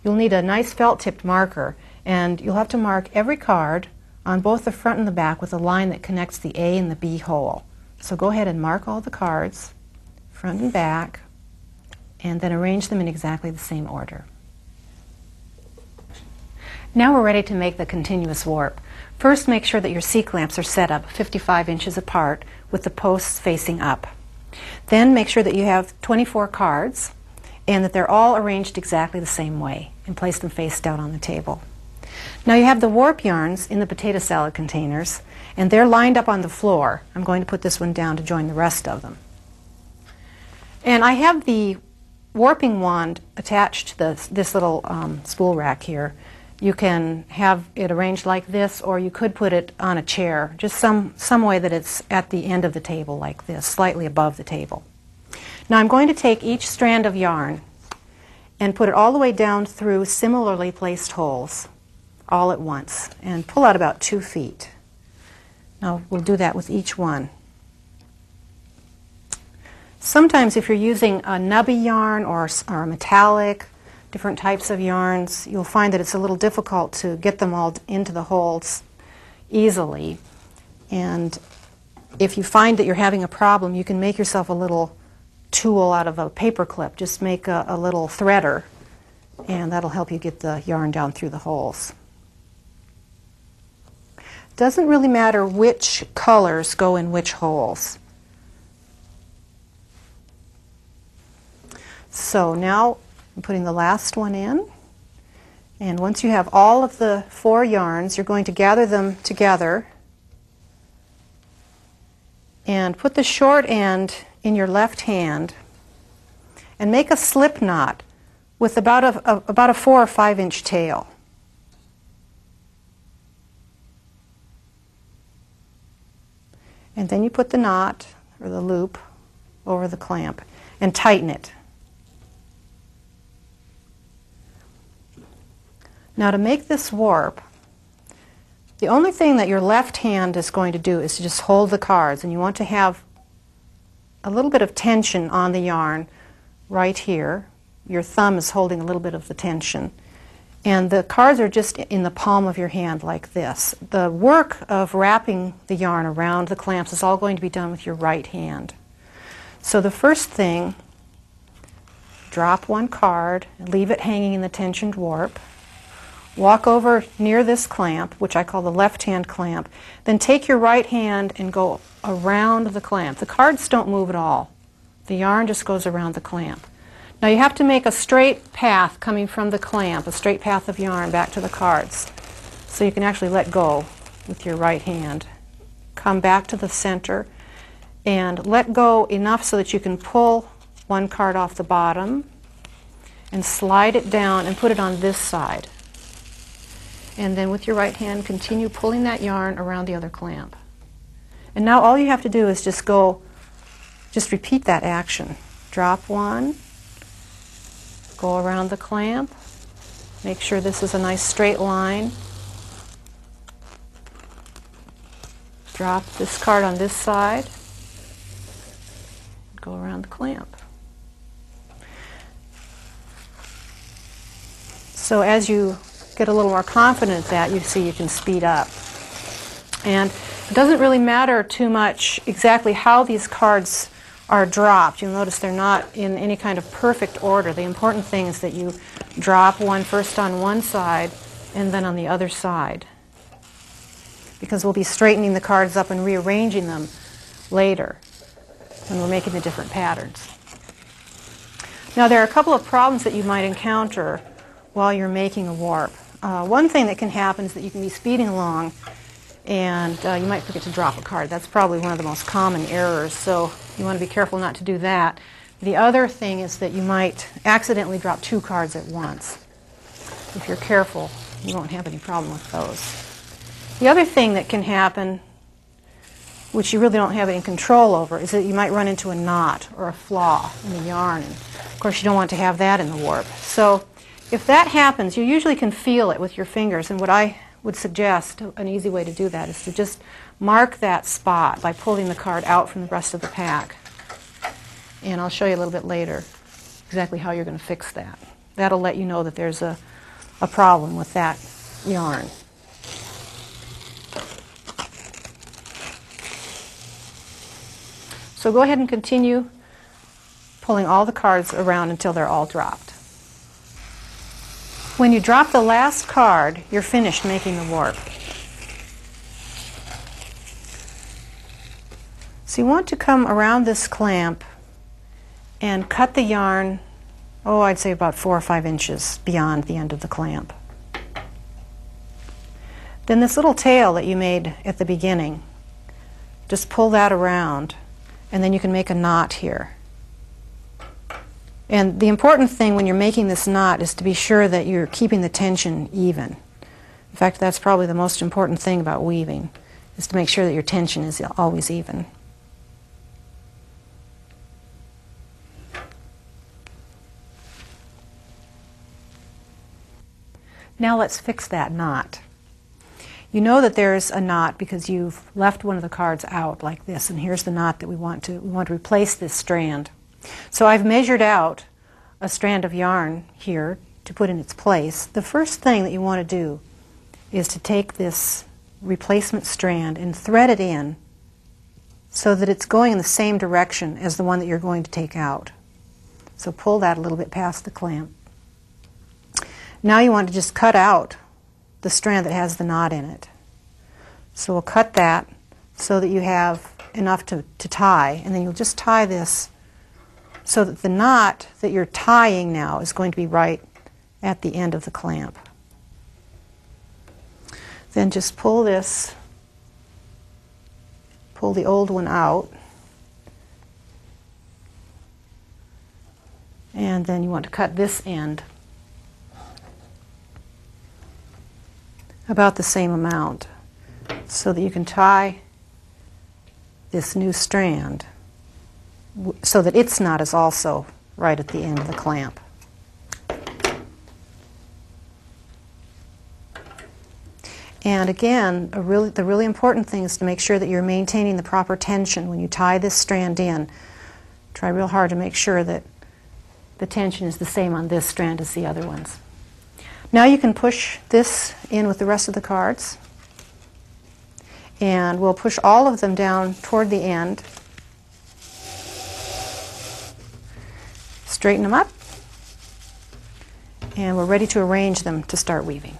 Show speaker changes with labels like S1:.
S1: you'll need a nice felt-tipped marker, and you'll have to mark every card on both the front and the back with a line that connects the A and the B hole. So go ahead and mark all the cards, front and back, and then arrange them in exactly the same order. Now we're ready to make the continuous warp. First, make sure that your C-clamps are set up 55 inches apart with the posts facing up. Then make sure that you have 24 cards and that they're all arranged exactly the same way, and place them face down on the table. Now you have the warp yarns in the potato salad containers, and they're lined up on the floor. I'm going to put this one down to join the rest of them. And I have the warping wand attached to this little spool rack here. You can have it arranged like this, or you could put it on a chair, just some way that it's at the end of the table like this, slightly above the table. Now I'm going to take each strand of yarn and put it all the way down through similarly placed holes all at once, and pull out about 2 feet. Now we'll do that with each one. Sometimes if you're using a nubby yarn or a metallic, different types of yarns, you'll find that it's a little difficult to get them all into the holes easily. And if you find that you're having a problem, you can make yourself a little tool out of a paper clip. Just make a little threader, and that'll help you get the yarn down through the holes. Doesn't really matter which colors go in which holes. So now I'm putting the last one in, and once you have all of the 4 yarns, you're going to gather them together and put the short end in your left hand and make a slip knot with about a 4 or 5 inch tail. And then you put the knot or the loop over the clamp and tighten it. Now to make this warp, the only thing that your left hand is going to do is to just hold the cards, and you want to have a little bit of tension on the yarn right here. Your thumb is holding a little bit of the tension, and the cards are just in the palm of your hand like this. The work of wrapping the yarn around the clamps is all going to be done with your right hand. So the first thing, drop one card, leave it hanging in the tensioned warp. Walk over near this clamp, which I call the left-hand clamp. Then take your right hand and go around the clamp. The cards don't move at all. The yarn just goes around the clamp. Now you have to make a straight path coming from the clamp, a straight path of yarn back to the cards. So you can actually let go with your right hand. Come back to the center and let go enough so that you can pull one card off the bottom and slide it down and put it on this side. And then with your right hand, continue pulling that yarn around the other clamp. And now all you have to do is just repeat that action. Drop one, go around the clamp, make sure this is a nice straight line. Drop this card on this side, go around the clamp. So as you get a little more confident at that, you see you can speed up. And it doesn't really matter too much exactly how these cards are dropped. You'll notice they're not in any kind of perfect order. The important thing is that you drop one first on one side and then on the other side, because we'll be straightening the cards up and rearranging them later when we're making the different patterns. Now there are a couple of problems that you might encounter while you're making a warp. One thing that can happen is that you can be speeding along and you might forget to drop a card. That's probably one of the most common errors, so you want to be careful not to do that. The other thing is that you might accidentally drop 2 cards at once. If you're careful, you won't have any problem with those. The other thing that can happen, which you really don't have any control over, is that you might run into a knot or a flaw in the yarn. And of course, you don't want to have that in the warp. So if that happens, you usually can feel it with your fingers, and what I would suggest, an easy way to do that, is to just mark that spot by pulling the card out from the rest of the pack. And I'll show you a little bit later exactly how you're going to fix that. That'll let you know that there's a a problem with that yarn. So go ahead and continue pulling all the cards around until they're all dropped. When you drop the last card, you're finished making the warp. So you want to come around this clamp and cut the yarn, oh, I'd say about 4 or 5 inches beyond the end of the clamp. Then this little tail that you made at the beginning, just pull that around, and then you can make a knot here. And the important thing when you're making this knot is to be sure that you're keeping the tension even. In fact, that's probably the most important thing about weaving, is to make sure that your tension is always even. Now let's fix that knot. You know that there's a knot because you've left one of the cards out like this, and here's the knot that we want to replace this strand. So I've measured out a strand of yarn here to put in its place. The first thing that you want to do is to take this replacement strand and thread it in so that it's going in the same direction as the one that you're going to take out. So pull that a little bit past the clamp. Now you want to just cut out the strand that has the knot in it. So we'll cut that so that you have enough to tie, and then you'll just tie this so that the knot that you're tying now is going to be right at the end of the clamp. Then just pull the old one out, and then you want to cut this end about the same amount so that you can tie this new strand so that its knot is also right at the end of the clamp. And again, the really important thing is to make sure that you're maintaining the proper tension when you tie this strand in. Try real hard to make sure that the tension is the same on this strand as the other ones. Now you can push this in with the rest of the cards, and we'll push all of them down toward the end. Straighten them up, and we're ready to arrange them to start weaving.